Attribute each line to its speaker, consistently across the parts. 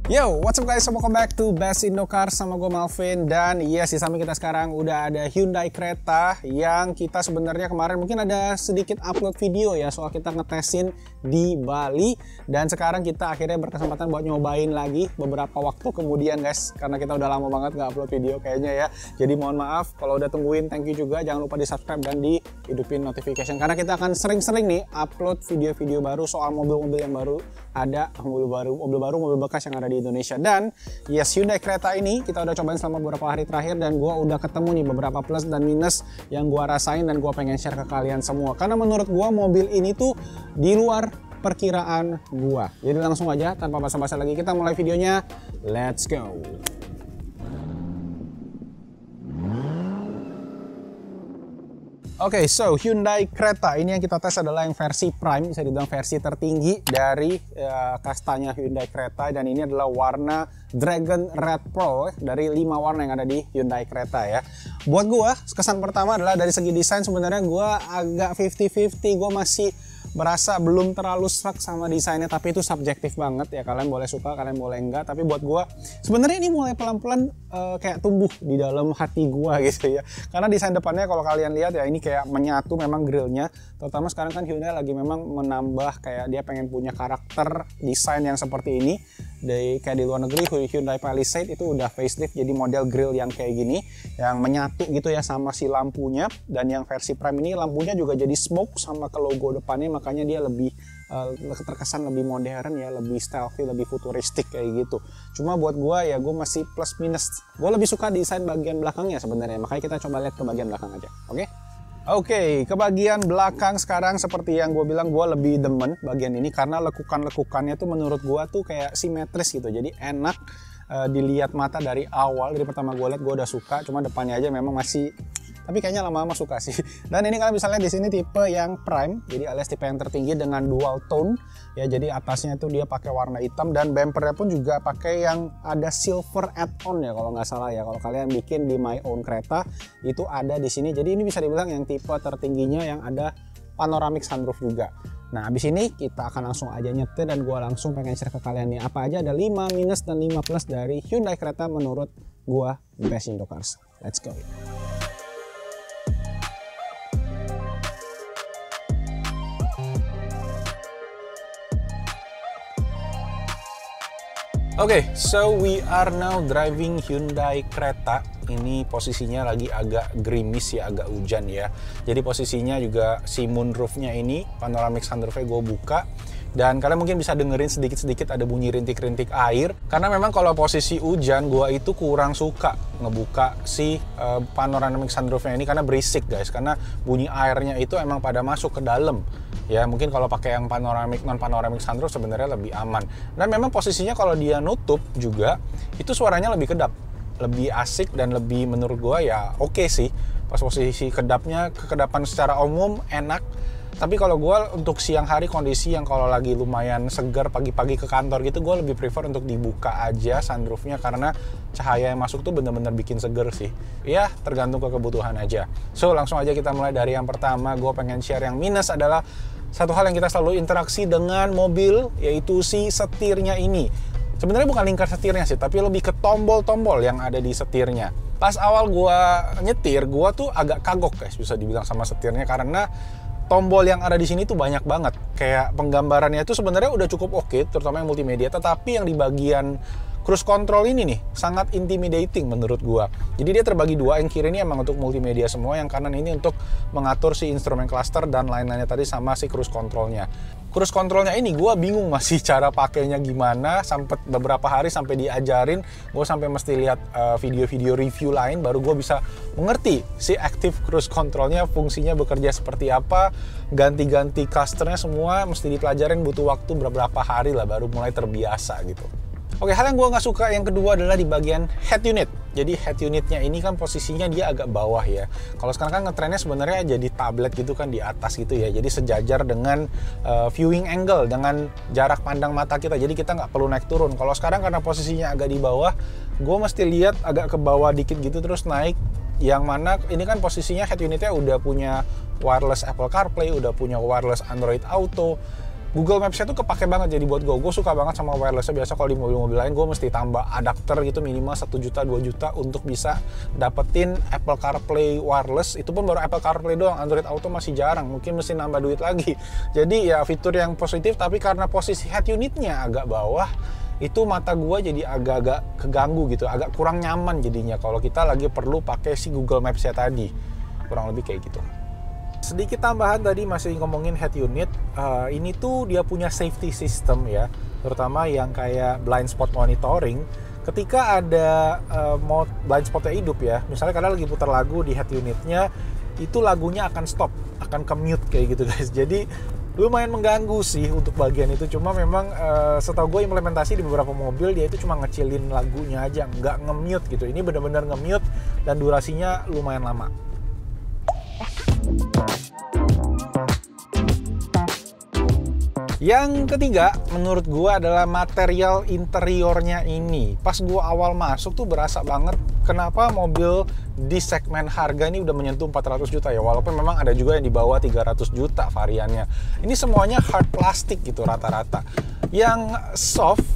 Speaker 1: Yo, what's up guys? Welcome back to Best Indo Cars sama gue Malvin. Dan yes, di samping kita sekarang udah ada Hyundai Creta yang kita sebenarnya kemarin mungkin ada sedikit upload video ya soal kita ngetesin di Bali. Dan sekarang kita akhirnya berkesempatan buat nyobain lagi beberapa waktu kemudian guys, karena kita udah lama banget nggak upload video kayaknya ya. Jadi mohon maaf kalau udah tungguin, thank you juga. Jangan lupa di subscribe dan di hidupin notification karena kita akan sering-sering nih upload video-video baru soal mobil-mobil yang baru ada, mobil bekas yang ada di Indonesia. Dan yes, Hyundai Creta ini kita udah cobain selama beberapa hari terakhir dan gua udah ketemu nih beberapa plus dan minus yang gua rasain dan gua pengen share ke kalian semua. Karena menurut gua mobil ini tuh di luar perkiraan gua. Jadi langsung aja tanpa basa-basi lagi kita mulai videonya. Let's go. Oke, so Hyundai Creta ini yang kita tes adalah yang versi Prime, bisa dibilang versi tertinggi dari kastanya Hyundai Creta, dan ini adalah warna Dragon Red Pearl dari 5 warna yang ada di Hyundai Creta ya. Buat gua, kesan pertama adalah dari segi desain sebenarnya gua agak 50-50, gua masih berasa belum terlalu struck sama desainnya, tapi itu subjektif banget ya, kalian boleh suka, kalian boleh enggak. Tapi buat gua sebenarnya ini mulai pelan-pelan kayak tumbuh di dalam hati gua gitu ya, karena desain depannya kalau kalian lihat ya ini kayak menyatu memang grillnya, terutama sekarang kan Hyundai lagi memang menambah kayak dia pengen punya karakter desain yang seperti ini. Kayak di luar negeri Hyundai Palisade itu udah facelift jadi model grill yang kayak gini yang menyatu gitu ya sama si lampunya, dan yang versi Prime ini lampunya juga jadi smoke sama ke logo depannya, makanya dia lebih terkesan lebih modern ya, lebih stealthy, lebih futuristik kayak gitu. Cuma buat gua ya gua masih plus minus, gua lebih suka desain bagian belakangnya sebenarnya, makanya kita coba lihat ke bagian belakang aja. Oke, ke bagian belakang sekarang seperti yang gue bilang, gue lebih demen bagian ini karena lekukan-lekukannya tuh menurut gue tuh kayak simetris gitu, jadi enak dilihat mata dari awal. Dari pertama gue lihat gue udah suka, cuma depannya aja memang masih, tapi kayaknya lama-lama suka sih. Dan ini kalian bisa lihat di sini tipe yang Prime, jadi alias tipe yang tertinggi dengan dual tone ya, jadi atasnya itu dia pakai warna hitam dan bumpernya pun juga pakai yang ada silver add-on ya kalau nggak salah ya. Kalau kalian bikin di My Own Creta itu ada di sini, jadi ini bisa dibilang yang tipe tertingginya yang ada panoramic sunroof juga. Nah abis ini kita akan langsung aja nyetir dan gue langsung pengen share ke kalian nih apa aja ada 5 minus dan 5 plus dari Hyundai Creta menurut gue Best Indo Cars. Let's go. Oke, so we are now driving Hyundai Creta. Ini posisinya lagi agak gerimis ya, agak hujan ya. Jadi posisinya juga si moonroofnya ini, panoramic sunroofnya gue buka. Dan kalian mungkin bisa dengerin sedikit-sedikit ada bunyi rintik-rintik air. Karena memang kalau posisi hujan, gue itu kurang suka ngebuka si panoramic sunroofnya ini karena berisik guys. Karena bunyi airnya itu emang pada masuk ke dalam. Ya mungkin kalau pakai yang panoramic, non panoramic sunroof sebenarnya lebih aman. Dan memang posisinya kalau dia nutup juga itu suaranya lebih kedap, lebih asik dan lebih menurut gua ya oke sih. Pas posisi kedapnya, kekedapan secara umum enak. Tapi kalau gua untuk siang hari kondisi yang kalau lagi lumayan segar pagi-pagi ke kantor gitu, gua lebih prefer untuk dibuka aja sunroofnya karena cahaya yang masuk tuh bener-bener bikin seger sih. Ya tergantung ke kebutuhan aja. So langsung aja kita mulai dari yang pertama. Gua pengen share yang minus adalah satu hal yang kita selalu interaksi dengan mobil, yaitu si setirnya ini. Sebenarnya bukan lingkar setirnya sih, tapi lebih ke tombol-tombol yang ada di setirnya. Pas awal gua nyetir, gua tuh agak kagok guys, bisa dibilang sama setirnya karena tombol yang ada di sini tuh banyak banget. Kayak penggambarannya itu sebenarnya udah cukup oke, terutama yang multimedia, tetapi yang di bagian cruise control ini nih sangat intimidating menurut gua. Jadi dia terbagi dua, yang kiri ini emang untuk multimedia semua, yang kanan ini untuk mengatur si instrumen cluster dan lain-lainnya tadi sama si cruise controlnya. Cruise controlnya ini gua bingung masih cara pakainya gimana, sampai beberapa hari sampai diajarin, gua sampai mesti lihat video-video review lain baru gua bisa mengerti si active cruise controlnya fungsinya bekerja seperti apa, ganti-ganti clusternya semua mesti dipelajarin, butuh waktu beberapa hari lah baru mulai terbiasa gitu. Oke, hal yang gue nggak suka yang kedua adalah di bagian head unit. Jadi head unitnya ini kan posisinya dia agak bawah ya. Kalau sekarang kan ngetrennya sebenarnya jadi tablet gitu kan di atas gitu ya. Jadi sejajar dengan viewing angle, dengan jarak pandang mata kita. Jadi kita nggak perlu naik turun. Kalau sekarang karena posisinya agak di bawah, gue mesti lihat agak ke bawah dikit gitu terus naik. Yang mana ini kan posisinya head unitnya udah punya wireless Apple CarPlay, udah punya wireless Android Auto. Google Maps-nya tuh kepake banget. Jadi buat gue suka banget sama wireless-nya. Biasa kalau di mobil-mobil lain gue mesti tambah adapter gitu minimal 1 juta 2 juta untuk bisa dapetin Apple CarPlay wireless. Itu pun baru Apple CarPlay doang, Android Auto masih jarang, mungkin mesti nambah duit lagi. Jadi ya fitur yang positif, tapi karena posisi head unitnya agak bawah, itu mata gua jadi agak-agak keganggu gitu, agak kurang nyaman jadinya kalau kita lagi perlu pakai si Google Maps-nya tadi. Kurang lebih kayak gitu. Sedikit tambahan tadi masih ngomongin head unit, ini tuh dia punya safety system ya, terutama yang kayak blind spot monitoring. Ketika ada mode blind spotnya hidup ya, misalnya kalian lagi putar lagu di head unitnya, itu lagunya akan stop, akan ke-mute kayak gitu guys. Jadi lumayan mengganggu sih untuk bagian itu. Cuma memang setahu gue implementasi di beberapa mobil dia itu cuma ngecilin lagunya aja, nggak nge-mute gitu. Ini benar-benar nge-mute dan durasinya lumayan lama. Yang ketiga, menurut gua adalah material interiornya ini. Pas gua awal masuk tuh berasa banget kenapa mobil di segmen harga ini udah menyentuh 400 juta ya. Walaupun memang ada juga yang di bawah 300 juta variannya. Ini semuanya hard plastik gitu rata-rata. Yang soft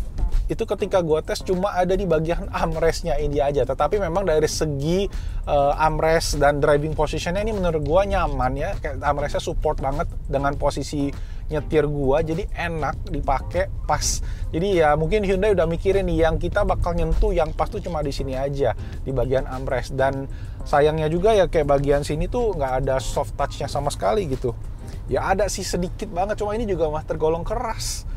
Speaker 1: itu ketika gua tes cuma ada di bagian armrestnya ini aja. Tetapi memang dari segi armrest dan driving positionnya ini menurut gua nyaman ya. Kayak armrestnya support banget dengan posisi nyetir gua, jadi enak dipakai pas. Jadi ya mungkin Hyundai udah mikirin nih yang kita bakal nyentuh yang pas tuh cuma di sini aja di bagian armrest. Dan sayangnya juga ya kayak bagian sini tuh nggak ada soft touch-nya sama sekali gitu. Ya ada sih sedikit banget, cuma ini juga mah tergolong keras.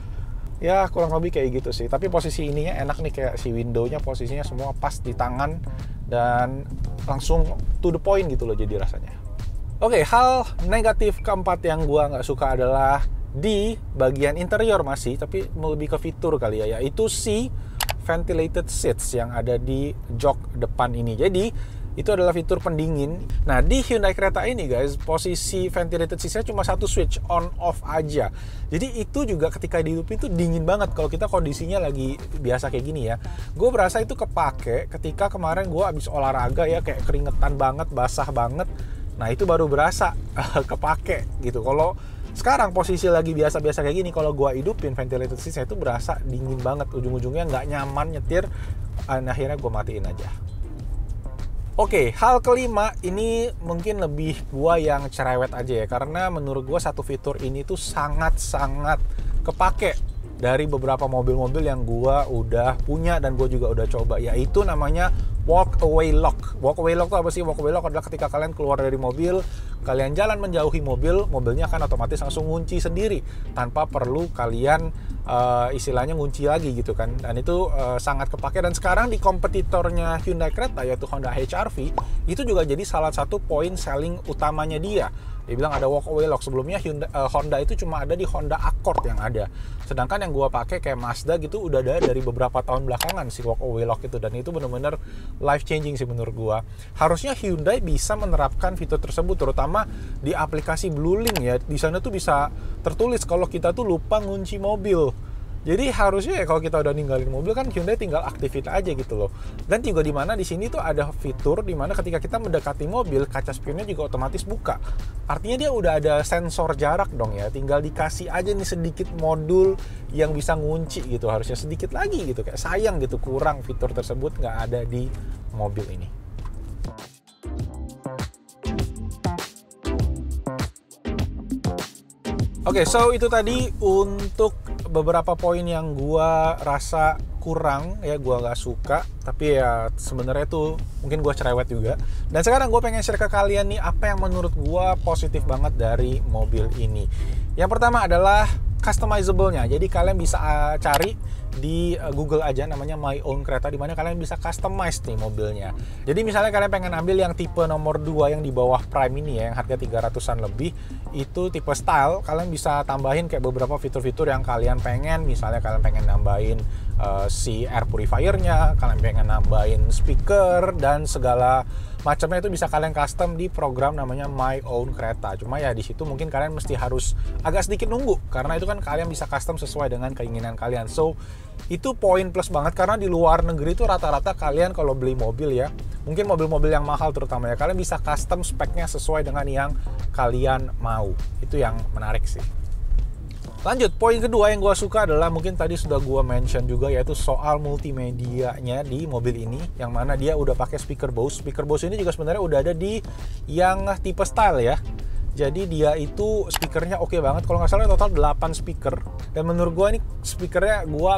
Speaker 1: Ya kurang lebih kayak gitu sih. Tapi posisi ininya enak nih, kayak si window-nya posisinya semua pas di tangan dan langsung to the point gitu loh jadi rasanya. Oke, hal negatif keempat yang gua nggak suka adalah di bagian interior masih, tapi lebih ke fitur kali ya, yaitu si ventilated seats yang ada di jok depan ini. Jadi itu adalah fitur pendingin. Nah di Hyundai Creta ini guys, posisi ventilated seats-nya cuma satu switch on off aja. Jadi itu juga ketika dihidupin itu dingin banget kalau kita kondisinya lagi biasa kayak gini ya. Gue berasa itu kepake ketika kemarin gue abis olahraga ya, kayak keringetan banget, basah banget. Nah itu baru berasa kepake gitu. Kalau sekarang posisi lagi biasa-biasa kayak gini, kalau gua hidupin ventilated seats itu berasa dingin banget, ujung-ujungnya nggak nyaman nyetir, dan akhirnya gua matiin aja. Oke, hal kelima ini mungkin lebih gua yang cerewet aja ya, karena menurut gua satu fitur ini tuh sangat-sangat kepake dari beberapa mobil-mobil yang gua udah punya dan gua juga udah coba, yaitu namanya walk away lock. Walk away lock itu apa sih? Walk away lock adalah ketika kalian keluar dari mobil, kalian jalan menjauhi mobil, mobilnya akan otomatis langsung ngunci sendiri tanpa perlu kalian istilahnya ngunci lagi gitu kan. Dan itu sangat kepake, dan sekarang di kompetitornya Hyundai Creta yaitu Honda HR-V itu juga jadi salah satu poin selling utamanya dia. Dia bilang ada walk away lock. Sebelumnya Honda itu cuma ada di Honda Accord yang ada. Sedangkan yang gua pakai kayak Mazda gitu udah ada dari beberapa tahun belakangan si walk away lock itu, dan itu benar-benar life changing sih menurut gua. Harusnya Hyundai bisa menerapkan fitur tersebut terutama di aplikasi BlueLink ya. Di sana tuh bisa tertulis kalau kita tuh lupa ngunci mobil. Jadi harusnya ya kalau kita udah ninggalin mobil kan Hyundai tinggal aktifin aja gitu loh. Dan juga di mana di sini tuh ada fitur di mana ketika kita mendekati mobil, kaca spionnya juga otomatis buka. Artinya dia udah ada sensor jarak dong ya. Tinggal dikasih aja nih sedikit modul yang bisa ngunci gitu. Harusnya sedikit lagi gitu. Kayak sayang gitu kurang fitur tersebut nggak ada di mobil ini. Oke, so itu tadi untuk beberapa poin yang gua rasa kurang ya, gua nggak suka, tapi ya sebenarnya tuh mungkin gua cerewet juga. Dan sekarang gua pengen share ke kalian nih apa yang menurut gua positif banget dari mobil ini. Yang pertama adalah customizable-nya. Jadi kalian bisa cari di Google aja namanya My Own Creta, di mana kalian bisa customize nih mobilnya. Jadi misalnya kalian pengen ambil yang tipe nomor 2 yang di bawah Prime ini ya, yang harga 300-an lebih, itu tipe style, kalian bisa tambahin kayak beberapa fitur-fitur yang kalian pengen. Misalnya kalian pengen nambahin si air purifier-nya, kalian pengen nambahin speaker dan segala macamnya itu bisa kalian custom di program namanya My Own Creta. Cuma ya di situ mungkin kalian mesti harus agak sedikit nunggu karena itu kan kalian bisa custom sesuai dengan keinginan kalian. So itu poin plus banget karena di luar negeri itu rata-rata kalian kalau beli mobil ya, mungkin mobil-mobil yang mahal terutama ya, kalian bisa custom speknya sesuai dengan yang kalian mau. Itu yang menarik sih. Lanjut, poin kedua yang gue suka adalah mungkin tadi sudah gue mention juga, yaitu soal multimedianya di mobil ini, yang mana dia udah pakai speaker Bose. Speaker Bose ini juga sebenarnya udah ada di yang tipe style ya. Jadi dia itu speakernya oke banget. Kalau nggak salah total 8 speaker. Dan menurut gue ini speakernya gue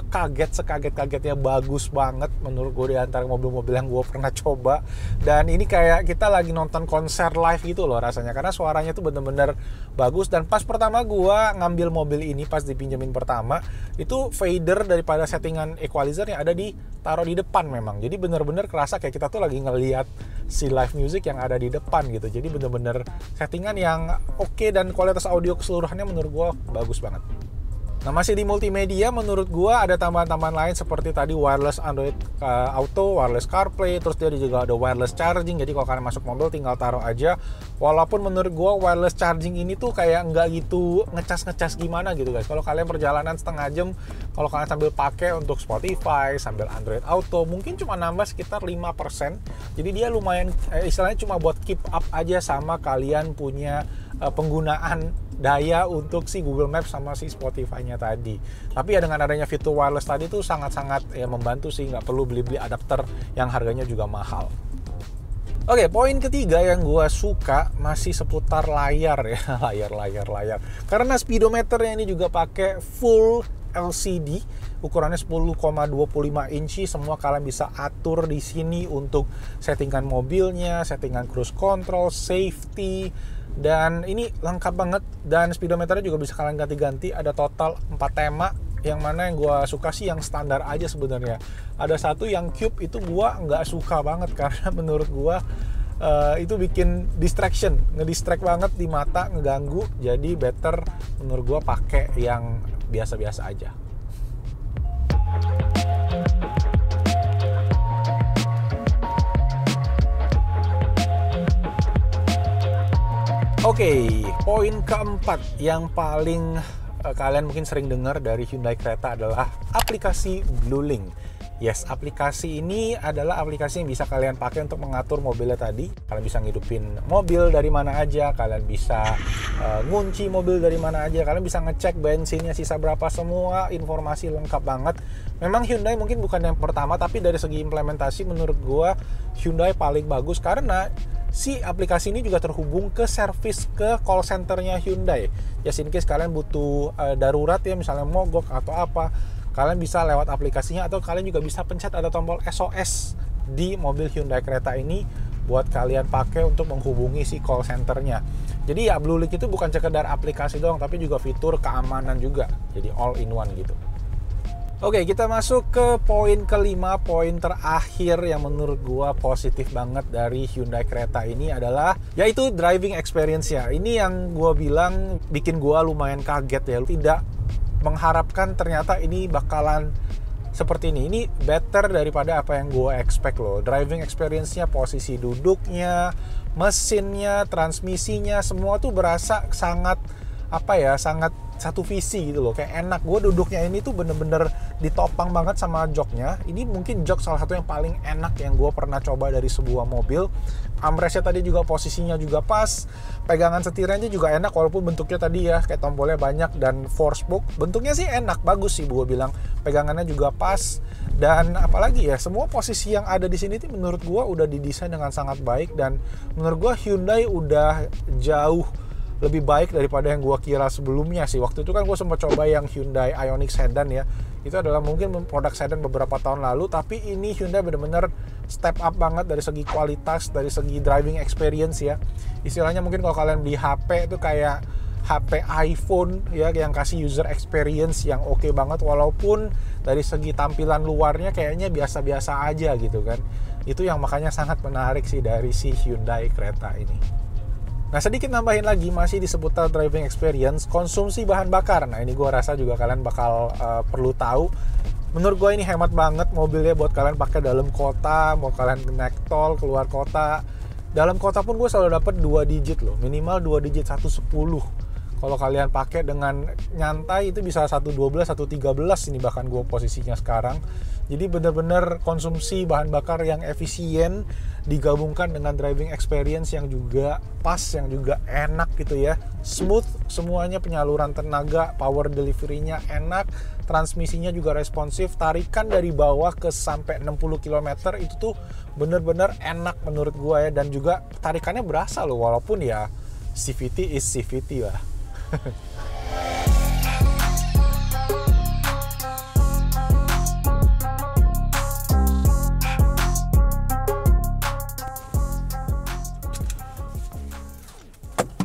Speaker 1: sekaget-kagetnya, bagus banget menurut gue di antara mobil-mobil yang gue pernah coba. Dan ini kayak kita lagi nonton konser live gitu loh rasanya. Karena suaranya tuh bener-bener bagus. Dan pas pertama gue ngambil mobil ini, pas dipinjemin pertama, itu fader daripada settingan equalizer yang ada taruh di depan memang. Jadi bener-bener kerasa kayak kita tuh lagi ngeliat si live music yang ada di depan gitu. Jadi bener-bener settingan yang oke, dan kualitas audio keseluruhannya menurut gue bagus banget. Nah, masih di multimedia, menurut gue ada tambahan-tambahan lain seperti tadi wireless Android Auto, wireless CarPlay, terus dia juga ada wireless charging. Jadi kalau kalian masuk mobil tinggal taruh aja. Walaupun menurut gue wireless charging ini tuh kayak nggak gitu ngecas gimana gitu guys. Kalau kalian perjalanan setengah jam, kalau kalian sambil pakai untuk Spotify, sambil Android Auto, mungkin cuma nambah sekitar 5%. Jadi dia lumayan, istilahnya cuma buat keep up aja sama kalian punya penggunaan daya untuk si Google Maps sama si Spotify-nya tadi. Tapi ya dengan adanya fitur wireless tadi tuh sangat-sangat ya membantu sih, nggak perlu beli-beli adapter yang harganya juga mahal. Oke, poin ketiga yang gue suka masih seputar layar ya, layar. Karena speedometernya ini juga pakai full LCD, ukurannya 10,25 inci. Semua kalian bisa atur di sini untuk settingan mobilnya, settingan cruise control, safety, dan ini lengkap banget. Dan speedometernya juga bisa kalian ganti-ganti. Ada total 4 tema, yang mana yang gue suka sih yang standar aja sebenarnya. Ada satu yang cube, itu gue nggak suka banget karena menurut gue itu bikin distraction, ngedistract banget di mata, ngeganggu. Jadi better menurut gue pakai yang biasa-biasa aja. Oke, poin keempat yang paling kalian mungkin sering dengar dari Hyundai Creta adalah aplikasi BlueLink. Yes, aplikasi ini adalah aplikasi yang bisa kalian pakai untuk mengatur mobilnya tadi. Kalian bisa ngidupin mobil dari mana aja, kalian bisa ngunci mobil dari mana aja, kalian bisa ngecek bensinnya sisa berapa, semua informasi lengkap banget. Memang Hyundai mungkin bukan yang pertama, tapi dari segi implementasi menurut gua Hyundai paling bagus karena si aplikasi ini juga terhubung ke service, ke call centernya Hyundai. Just in case kalian butuh darurat ya, misalnya mogok atau apa, kalian bisa lewat aplikasinya, atau kalian juga bisa pencet ada tombol SOS di mobil Hyundai Creta ini buat kalian pakai untuk menghubungi si call centernya. Jadi ya BlueLink itu bukan sekedar aplikasi doang, tapi juga fitur keamanan juga. Jadi all in one gitu. Oke, kita masuk ke poin kelima, poin terakhir yang menurut gua positif banget dari Hyundai Creta ini adalah yaitu driving experience-nya. Ini yang gua bilang bikin gua lumayan kaget ya. Tidak mengharapkan ternyata ini bakalan seperti ini. Ini better daripada apa yang gue expect loh. Driving experience-nya, posisi duduknya, mesinnya, transmisinya, semua tuh berasa sangat sangat satu visi gitu loh. Kayak enak, gue duduknya ini tuh bener-bener ditopang banget sama joknya. Ini mungkin jok salah satu yang paling enak yang gue pernah coba dari sebuah mobil. Armrestnya tadi juga posisinya juga pas, pegangan setirnya juga enak walaupun bentuknya tadi ya kayak tombolnya banyak dan 4-spoke. Bentuknya sih enak, bagus sih gue bilang. Pegangannya juga pas, dan apalagi ya semua posisi yang ada di sini tuh menurut gue udah didesain dengan sangat baik, dan menurut gue Hyundai udah jauh lebih baik daripada yang gue kira sebelumnya sih. Waktu itu kan gue sempat coba yang Hyundai Ioniq Sedan ya, itu adalah mungkin produk sedan beberapa tahun lalu, tapi ini Hyundai benar-benar step up banget dari segi kualitas, dari segi driving experience ya. Istilahnya mungkin kalau kalian beli HP itu kayak HP iPhone ya, yang kasih user experience yang oke banget, walaupun dari segi tampilan luarnya kayaknya biasa-biasa aja gitu kan. Itu yang makanya sangat menarik sih dari si Hyundai Creta ini. Nah, sedikit nambahin lagi masih di seputar driving experience, konsumsi bahan bakar. Nah, ini gue rasa juga kalian bakal perlu tahu. Menurut gue ini hemat banget mobilnya buat kalian pakai dalam kota, mau kalian naik tol, keluar kota. Dalam kota pun gue selalu dapat 2 digit loh, minimal 2 digit 110. Kalau kalian pakai dengan nyantai itu bisa 112, 113 ini bahkan gue posisinya sekarang. Jadi bener-bener konsumsi bahan bakar yang efisien digabungkan dengan driving experience yang juga pas, yang juga enak gitu ya. Smooth semuanya, penyaluran tenaga, power delivery-nya enak, transmisinya juga responsif, tarikan dari bawah ke sampai 60 km itu tuh bener-bener enak menurut gue ya. Dan juga tarikannya berasa loh, walaupun ya CVT is CVT lah.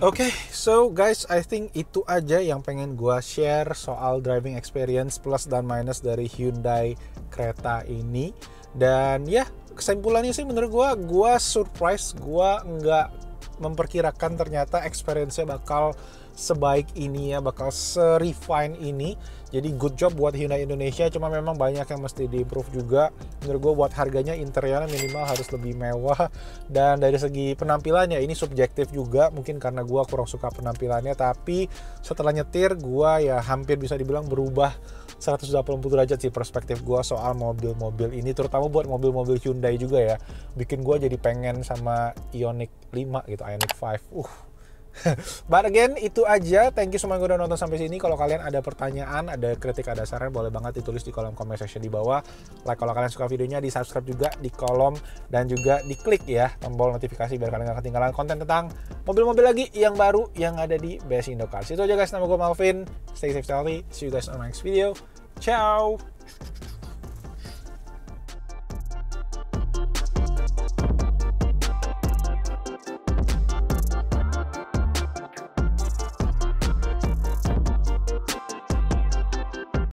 Speaker 1: Oke, so guys, I think itu aja yang pengen gua share soal driving experience plus dan minus dari Hyundai Creta ini. Dan ya, kesimpulannya sih menurut gua surprise, gua nggak memperkirakan ternyata experience-nya bakal sebaik ini ya, bakal se-refine ini. Jadi good job buat Hyundai Indonesia, cuma memang banyak yang mesti di-improve juga. Menurut gue buat harganya interiornya minimal harus lebih mewah. Dan dari segi penampilannya ini subjektif juga, mungkin karena gue kurang suka penampilannya. Tapi setelah nyetir gue ya hampir bisa dibilang berubah 180 derajat sih perspektif gue soal mobil-mobil ini. Terutama buat mobil-mobil Hyundai juga ya, bikin gue jadi pengen sama Ioniq 5 gitu, Ioniq 5. But again, itu aja. Thank you semua yang udah nonton sampai sini. Kalau kalian ada pertanyaan, ada kritik, ada saran, boleh banget ditulis di kolom comment section di bawah. Like kalau kalian suka videonya, di subscribe juga di kolom, dan juga diklik ya tombol notifikasi biar kalian gak ketinggalan konten tentang mobil-mobil lagi yang baru yang ada di Best Indo Cars. Itu aja guys, nama gue Malvin. Stay safe, healthy. See you guys on my next video. Ciao.